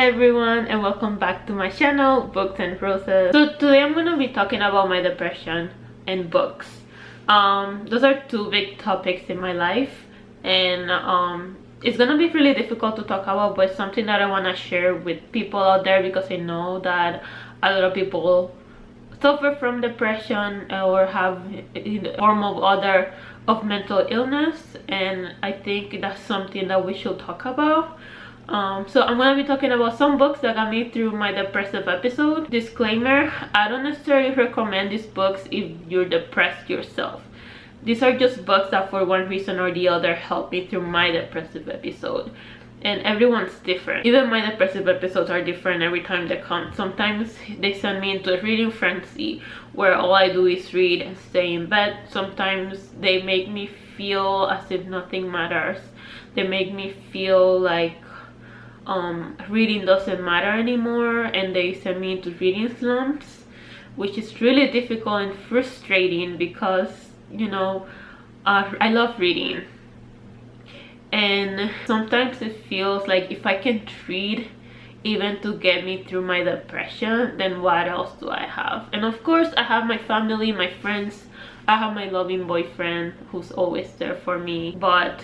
everyone, and welcome back to my channel, Books and Roses. So today I'm gonna be talking about my depression and books. Those are two big topics in my life, and it's gonna be really difficult to talk about, but it's something that I want to share with people out there because I know that a lot of people suffer from depression or have a form of mental illness, and I think that's something that we should talk about. So I'm gonna be talking about some books that got me through my depressive episode. Disclaimer, I don't necessarily recommend these books if you're depressed yourself. These are just books that for one reason or the other helped me through my depressive episode, and everyone's different. Even my depressive episodes are different every time they come. Sometimes they send me into a reading frenzy where all I do is read and stay in bed. Sometimes they make me feel as if nothing matters. They make me feel like reading doesn't matter anymore, and they send me into reading slumps, which is really difficult and frustrating because, you know, I love reading, and sometimes it feels like if I can't read even to get me through my depression, then what else do I have? And of course I have my family, my friends, I have my loving boyfriend who's always there for me. But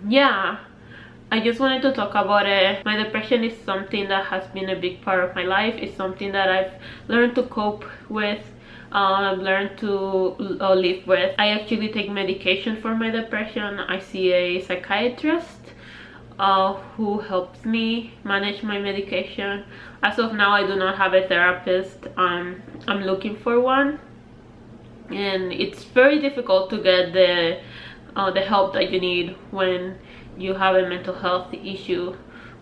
yeah, I just wanted to talk about it. My depression is something that has been a big part of my life. It's something that I've learned to cope with. I've learned to live with. I actually take medication for my depression. I see a psychiatrist who helps me manage my medication. As of now, I do not have a therapist. I'm looking for one, and it's very difficult to get the help that you need when you have a mental health issue,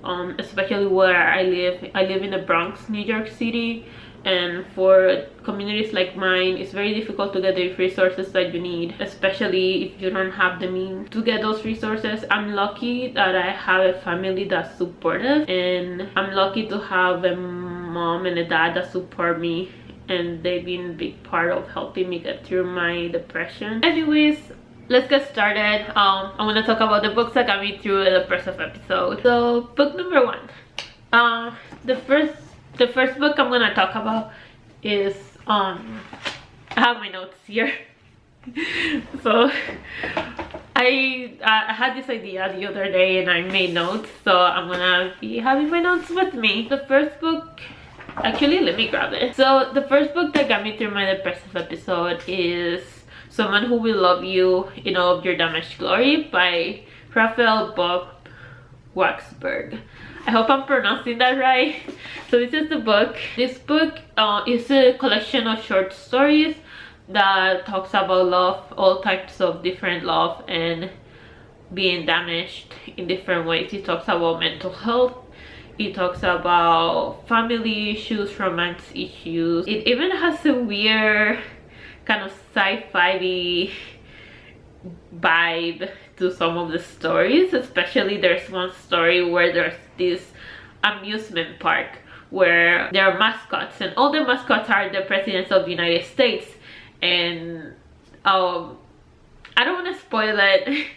especially where I live. I live in the Bronx, New York City, and for communities like mine, it's very difficult to get the resources that you need, especially if you don't have the means to get those resources. I'm lucky that I have a family that's supportive, and I'm lucky to have a mom and a dad that support me, and they've been a big part of helping me get through my depression. Anyways, let's get started. I'm gonna talk about the books that got me through a depressive episode. So book number one, the first book I'm gonna talk about is I have my notes here. So I had this idea the other day and I made notes, so I'm gonna be having my notes with me. The first book, actually let me grab it. So the first book that got me through my depressive episode is Someone Who Will Love You in All of Your Damaged Glory by Raphael Bob Waxberg. I hope I'm pronouncing that right. So this is the book. This book is a collection of short stories that talks about love, all types of different love, and being damaged in different ways. It talks about mental health. It talks about family issues, romance issues. It even has a weird kind of sci-fi vibe to some of the stories. Especially there's one story where there's this amusement park where there are mascots, and all the mascots are the presidents of the United States, and I don't want to spoil it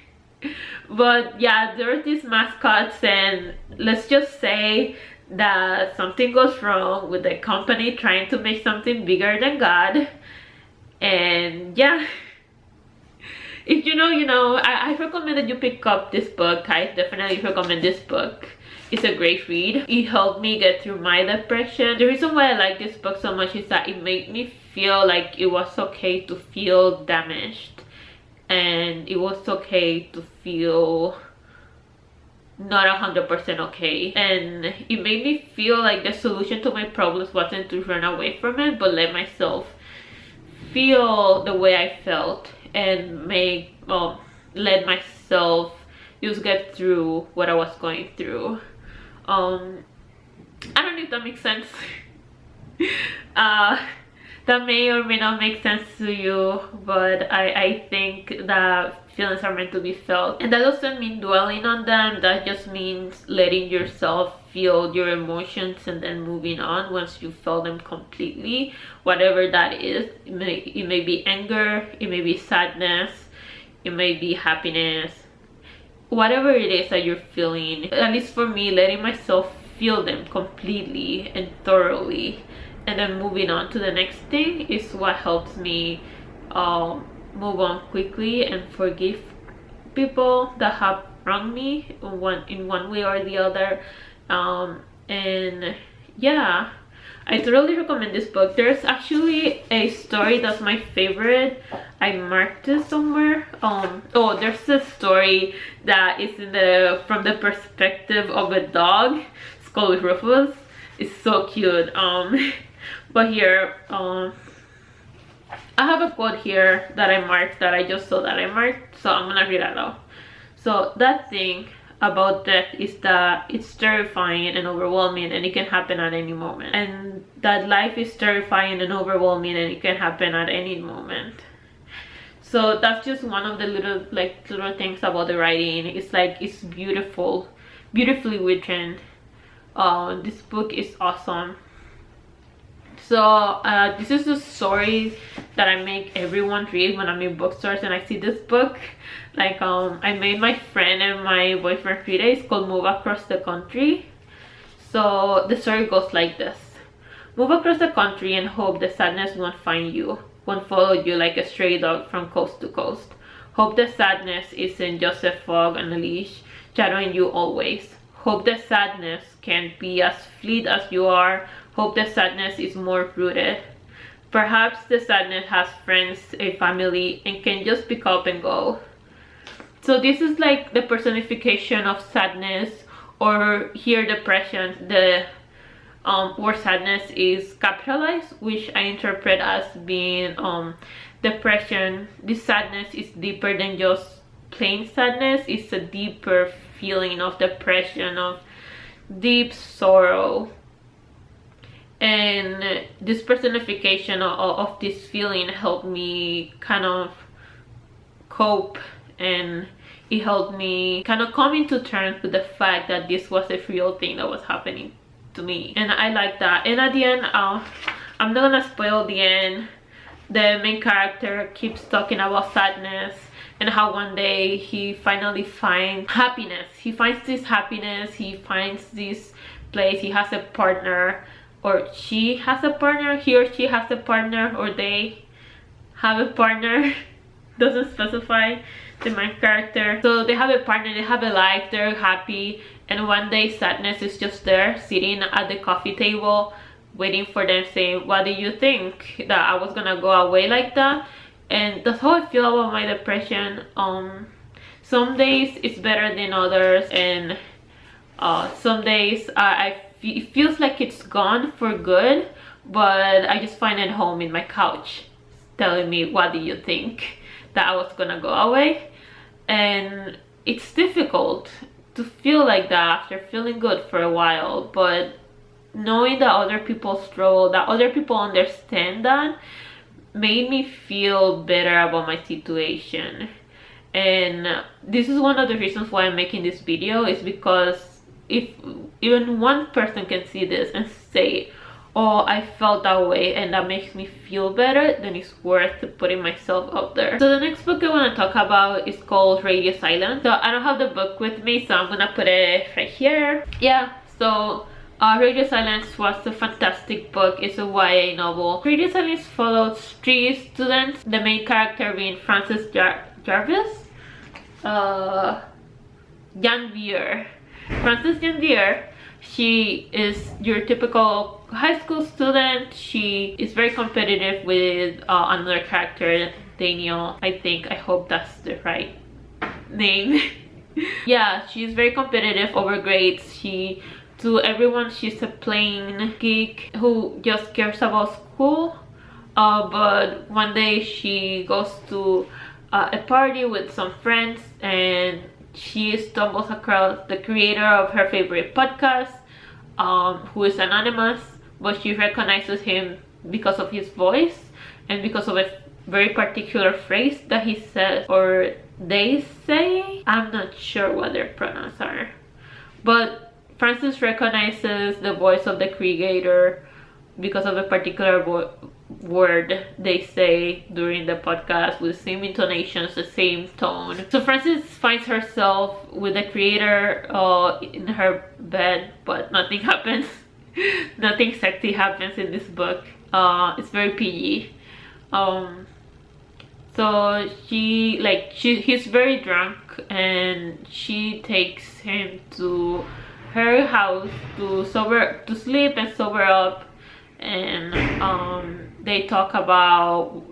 but yeah, there's these mascots, and let's just say that something goes wrong with the company trying to make something bigger than God. And yeah, if you know, I recommend that you pick up this book. I definitely recommend this book. It's a great read. It helped me get through my depression. The reason why I like this book so much is that it made me feel like it was okay to feel damaged, and it was okay to feel not 100% okay, and it made me feel like the solution to my problems wasn't to run away from it, but let myself feel the way I felt and let myself just get through what I was going through. I don't know if that makes sense. That may or may not make sense to you, but I think that feelings are meant to be felt, and that doesn't mean dwelling on them. That just means letting yourself feel your emotions and then moving on once you feel them completely, whatever that is. It may be anger, it may be sadness, it may be happiness, whatever it is that you're feeling. At least for me, letting myself feel them completely and thoroughly, and then moving on to the next thing is what helps me move on quickly and forgive people that have wronged me in one way or the other. And yeah, I totally recommend this book. There's actually a story that's my favorite. I marked it somewhere. Oh, there's a story that is from the perspective of a dog. It's called Rufus. It's so cute. But here, I have a quote here that I marked, that I just saw that I marked, so I'm gonna read it out. So that thing about death is that it's terrifying and overwhelming, and it can happen at any moment, and that life is terrifying and overwhelming, and it can happen at any moment. So that's just one of the little things about the writing. It's like, it's beautifully written. This book is awesome. So this is a story that I make everyone read when I'm in bookstores and I see this book. Like, I made my friend and my boyfriend read it. It's called Move Across the Country. So the story goes like this. Move across the country and hope the sadness won't find you, won't follow you like a stray dog from coast to coast. Hope the sadness isn't just a fog on a leash, shadowing you always. Hope the sadness can't be as fleet as you are. Hope the sadness is more rooted. Perhaps the sadness has friends, a family, and can just pick up and go. So this is like the personification of sadness, or here depression. The word sadness is capitalized, which I interpret as being depression. This sadness is deeper than just plain sadness. It's a deeper feeling of depression, of deep sorrow. And this personification of this feeling helped me kind of cope, and it helped me kind of come into terms with the fact that this was a real thing that was happening to me. And I like that. And at the end, I'm not gonna spoil the end. The main character keeps talking about sadness and how one day he finally finds happiness. He finds this happiness, he finds this place, he has a partner, or she has a partner, he or she has a partner, or they have a partner. Doesn't specify the main character. So they have a partner, they have a life, they're happy, and one day sadness is just there sitting at the coffee table waiting for them, saying, what do you think, that I was gonna go away like that? And that's how I feel about my depression. Some days it's better than others, and some days it feels like it's gone for good, but I just find it home in my couch telling me, what do you think, that I was gonna go away? And it's difficult to feel like that after feeling good for a while, but knowing that other people struggle, that other people understand that, made me feel better about my situation. And this is one of the reasons why I'm making this video, is because if even one person can see this and say, oh, I felt that way and that makes me feel better, then it's worth putting myself out there. So the next book I want to talk about is called Radio Silence. So I don't have the book with me, so I'm gonna put it right here. Yeah, so Radio Silence was a fantastic book. It's a YA novel. Radio Silence follows 3 students, the main character being Frances Jarvis, Janvier. Frances Janvier, she is your typical high school student. She is very competitive with another character, Daniel, I hope that's the right name. Yeah, she's very competitive over grades. To everyone, she's a plain geek who just cares about school. But one day she goes to a party with some friends, and she stumbles across the creator of her favorite podcast, who is anonymous, but she recognizes him because of his voice and because of a very particular phrase that he says, or they say. I'm not sure what their pronouns are, but Frances recognizes the voice of the creator because of a particular word they say during the podcast with the same intonations, the same tone. So Frances finds herself with the creator in her bed, but nothing happens. Nothing sexy happens in this book. It's very PG. So he's very drunk, and she takes him to her house to sleep and sober up, and they talk about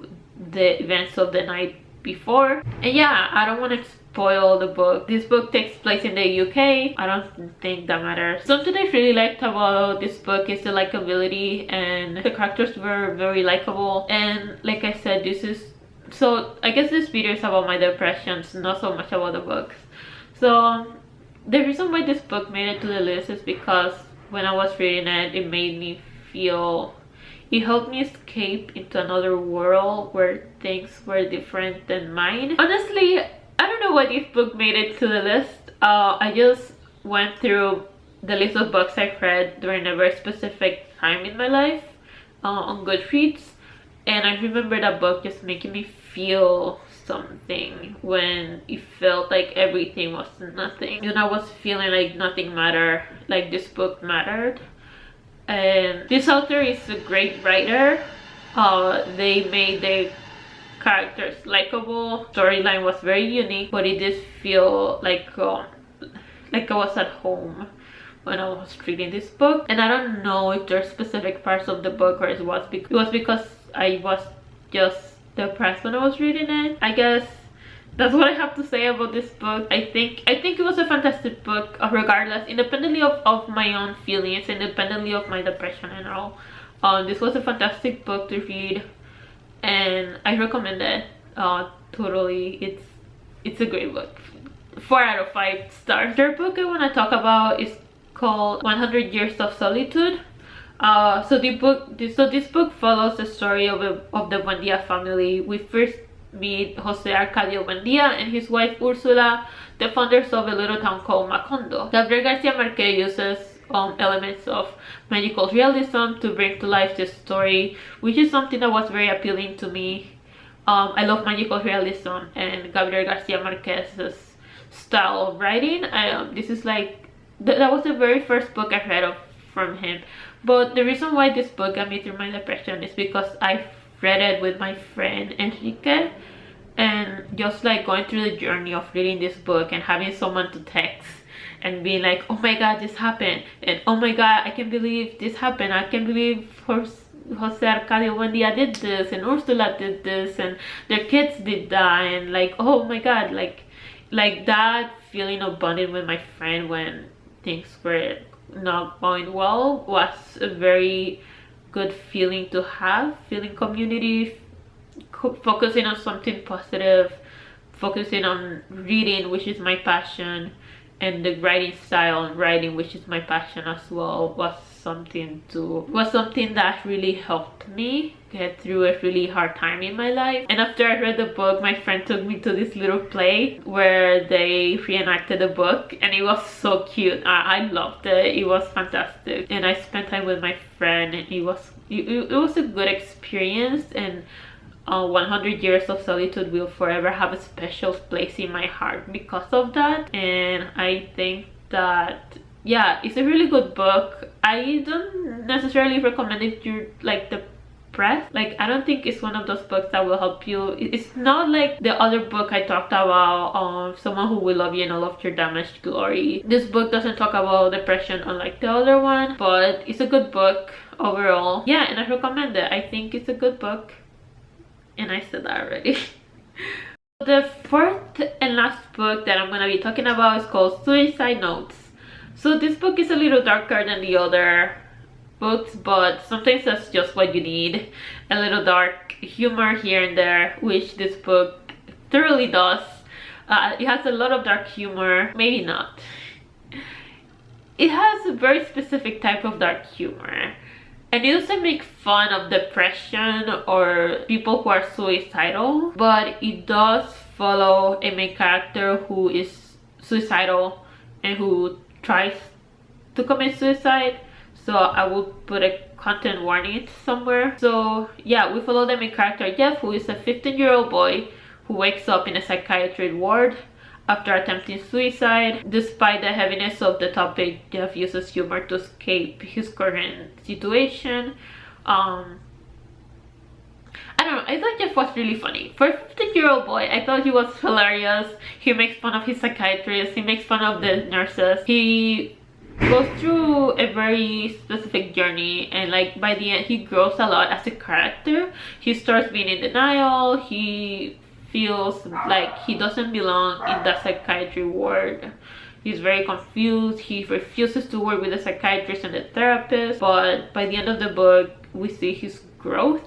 the events of the night before. And yeah, I don't want to spoil the book. This book takes place in the UK. I don't think that matters. Something I really liked about this book is the likability, and the characters were very likable. And like I said, so I guess this video is about my depressions, not so much about the books. So the reason why this book made it to the list is because when I was reading it, it made me feel, it helped me escape into another world where things were different than mine. Honestly, I don't know why this book made it to the list. I just went through the list of books I've read during a very specific time in my life on Goodreads, and I remember that book just making me feel something when it felt like everything was nothing. You know, I was feeling like nothing mattered, like this book mattered. And this author is a great writer. They made the characters likable. Storyline was very unique, but it did feel like I was at home when I was reading this book. And I don't know if there's specific parts of the book, or it was because I was just depressed when I was reading it. I guess that's what I have to say about this book. I think it was a fantastic book, regardless, independently of my own feelings, independently of my depression and all. This was a fantastic book to read, and I recommend it totally. It's a great book. 4 out of 5 stars. The book I want to talk about is called 100 Years of Solitude. So this book follows the story of the Buendia family. We first meet Jose Arcadio Buendia and his wife Ursula, the founders of a little town called Macondo. Gabriel Garcia Marquez uses elements of magical realism to bring to life this story, which is something that was very appealing to me. I love magical realism and Gabriel Garcia Marquez's style of writing. This is like that was the very first book I read from him. But the reason why this book got me through my depression is because I read it with my friend Enrique, and just like going through the journey of reading this book and having someone to text and being like, oh my god, this happened, and oh my god, I can't believe this happened, I can't believe Jose Arcadio Buendia did this, and Ursula did this, and their kids did that, and like, oh my god, like that feeling of bonding with my friend when things were not going well was a very good feeling to have. Feeling community, focusing on something positive, focusing on reading, which is my passion, and the writing style and writing, which is my passion as well, was something that really helped me get through a really hard time in my life. And after I read the book, my friend took me to this little play where they reenacted the book, and it was so cute. I loved it. It was fantastic, and I spent time with my friend, and it was a good experience. And 100 Years of Solitude will forever have a special place in my heart because of that. And I think that, yeah, it's a really good book. I don't necessarily recommend it if you're like depressed. Like, I don't think it's one of those books that will help you. It's not like the other book I talked about, Someone Who Will Love You in All of Your Damaged Glory. This book doesn't talk about depression unlike the other one, but it's a good book overall. Yeah, and I recommend it. I think it's a good book, and I said that already. The fourth and last book that I'm gonna be talking about is called Suicide Notes. So this book is a little darker than the other books, but sometimes that's just what you need. A little dark humor here and there, which this book thoroughly does. It has a lot of dark humor. Maybe not. It has a very specific type of dark humor. And it doesn't make fun of depression or people who are suicidal, but it does follow a main character who is suicidal and who tries to commit suicide. so I will put a content warning somewhere. So yeah, we follow the main character Jeff, who is a 15-year-old boy who wakes up in a psychiatry ward after attempting suicide. Despite the heaviness of the topic, Jeff uses humor to escape his current situation. I don't know, I thought Jeff was really funny. For a 15-year-old boy, I thought he was hilarious. He makes fun of his psychiatrist, he makes fun of the nurses. He goes through a very specific journey, and like by the end he grows a lot as a character. He starts being in denial, he feels like he doesn't belong in the psychiatry ward. He's very confused, he refuses to work with the psychiatrist and the therapist, but by the end of the book we see his growth.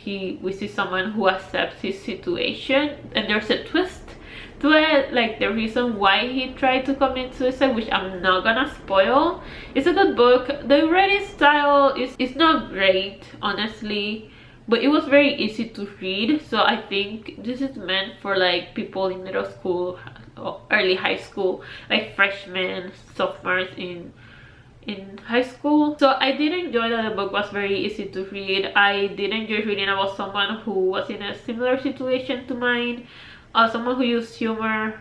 We see someone who accepts his situation, and there's a twist to it, like the reason why he tried to commit suicide, which I'm not gonna spoil. It's a good book. The writing style is not great, honestly, but it was very easy to read, so I think this is meant for like people in middle school or early high school, like freshmen, sophomores in high school. So I did enjoy that the book was very easy to read. I did enjoy reading about someone who was in a similar situation to mine, someone who used humor.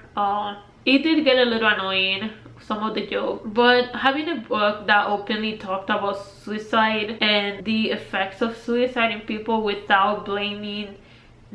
It did get a little annoying, some of the jokes, but having a book that openly talked about suicide and the effects of suicide in people without blaming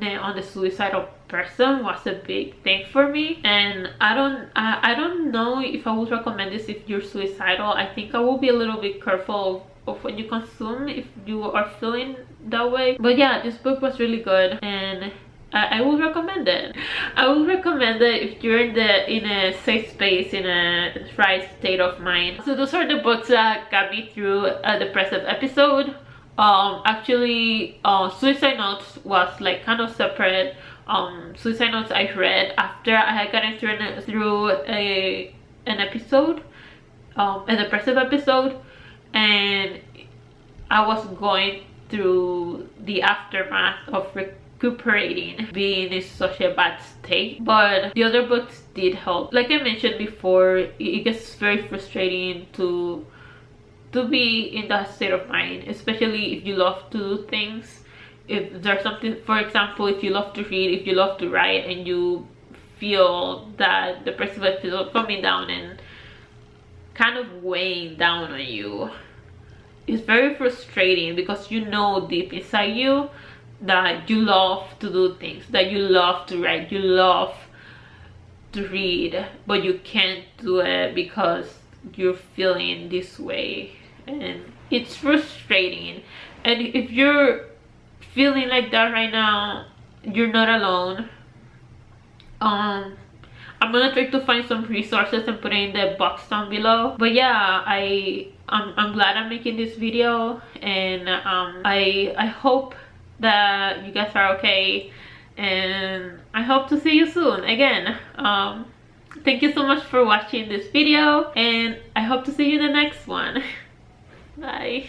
on the suicidal person was a big thing for me. And I don't know if I would recommend this if you're suicidal. I think I will be a little bit careful of what you consume if you are feeling that way. But yeah, this book was really good, and I would recommend it. I would recommend it if you're in a safe space, in a right state of mind. So those are the books that got me through a depressive episode. Actually, Suicide Notes was like kind of separate. Suicide Notes I read after I had gotten through an episode, a depressive episode, and I was going through the aftermath of recuperating, being in such a bad state. But the other books did help. Like I mentioned before, it gets very frustrating to be in that state of mind, especially if you love to do things. If there's something, for example, if you love to read, if you love to write, and you feel that the depressive episode coming down and kind of weighing down on you, it's very frustrating, because you know deep inside you that you love to do things, that you love to write, you love to read, but you can't do it because you're feeling this way, and it's frustrating. And if you're feeling like that right now, you're not alone. I'm gonna try to find some resources and put it in the box down below. But yeah, I'm glad I'm making this video, and I hope that you guys are okay, and I hope to see you soon again. Thank you so much for watching this video, and I hope to see you in the next one. Bye.